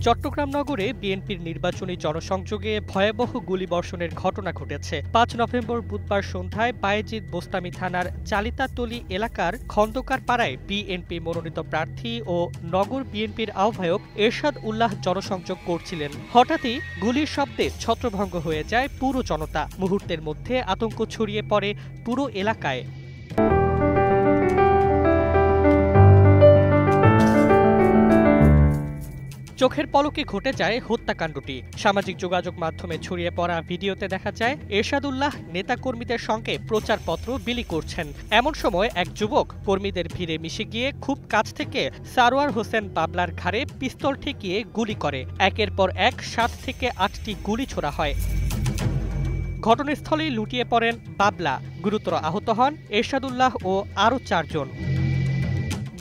চট্টগ্রাম নগরে বিএনপির নির্বাচনী জনসংযোগে ভয়াবহ গুলিবর্ষণের ঘটনা ঘটেছে। ৫ নভেম্বর বুধবার সন্ধ্যায় বায়েজিদ বোস্তামি থানার চালিতাতলী এলাকার খন্দকার পাড়ায় বিএনপি মনোনীত প্রার্থী ও নগর বিএনপির আহ্বায়ক এরশাদ উল্লাহ জনসংযোগ করছিলেন। হঠাৎই গুলির শব্দে ছত্রভঙ্গ হয়ে যায় পুরো জনতা। মুহূর্তের মধ্যে আতঙ্ক ছড়িয়ে পড়ে পুরো এলাকায়। চোখের পলকে ঘটে যায় হত্যাকাণ্ডটি। সামাজিক যোগাযোগ মাধ্যমে ছড়িয়ে পড়া ভিডিওতে দেখা যায় এরশাদ উল্লাহ নেতাকর্মীদের সঙ্গে প্রচারপত্র বিলি করছেন। এমন সময় এক যুবক কর্মীদের ভিড়ে মিশে গিয়ে খুব কাছ থেকে সারোয়ার হোসেন বাবলার ঘাড়ে পিস্তল ঠেকিয়ে গুলি করে। একের পর এক ৭ থেকে ৮টি গুলি ছোড়া হয়। ঘটনাস্থলেই লুটিয়ে পড়েন বাবলা। গুরুতর আহত হন এরশাদ উল্লাহ ও আরও ৪ জন।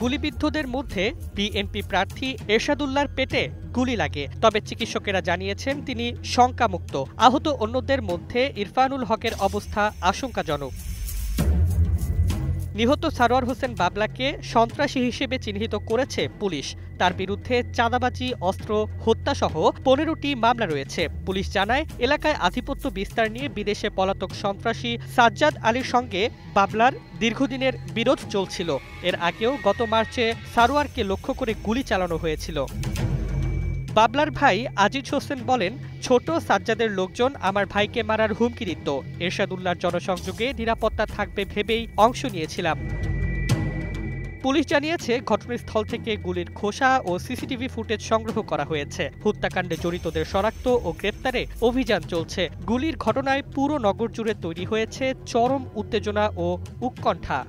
গুলিবিদ্ধদের মধ্যে বিএনপি প্রার্থী এরশাদ উল্লাহর পেটে গুলি লাগে, তবে চিকিৎসকেরা জানিয়েছেন তিনি শঙ্কামুক্ত। আহত অন্যদের মধ্যে ইরফানুল হকের অবস্থা আশঙ্কাজনক। নিহত সারোয়ার হোসেন বাবলাকে সন্ত্রাসী হিসেবে চিহ্নিত করেছে পুলিশ। তার বিরুদ্ধে চাঁদাবাজি, অস্ত্র, হত্যাসহ ১৫টি মামলা রয়েছে। পুলিশ জানায়, এলাকায় আধিপত্য বিস্তার নিয়ে বিদেশে পলাতক সন্ত্রাসী সাজ্জাদ আলীর সঙ্গে বাবলার দীর্ঘদিনের বিরোধ চলছিল। এর আগেও গত মার্চে সারোয়ারকে লক্ষ্য করে গুলি চালানো হয়েছিল। বাবলার ভাই আজিজ হোসেন বলেন, ছোট সাজ্জাদের লোকজন আমার ভাইকে মারার হুমকি দিত। এরশাদ উল্লাহর জনসংযোগে নিরাপত্তা থাকবে ভেবেই অংশ নিয়েছিলাম। পুলিশ জানিয়েছে, ঘটনাস্থল থেকে গুলির খোসা ও সিসিটিভি ফুটেজ সংগ্রহ করা হয়েছে। হত্যাকাণ্ডে জড়িতদের শনাক্ত ও গ্রেপ্তারে অভিযান চলছে। গুলির ঘটনায় পুরো নগর জুড়ে তৈরি হয়েছে চরম উত্তেজনা ও উৎকণ্ঠা।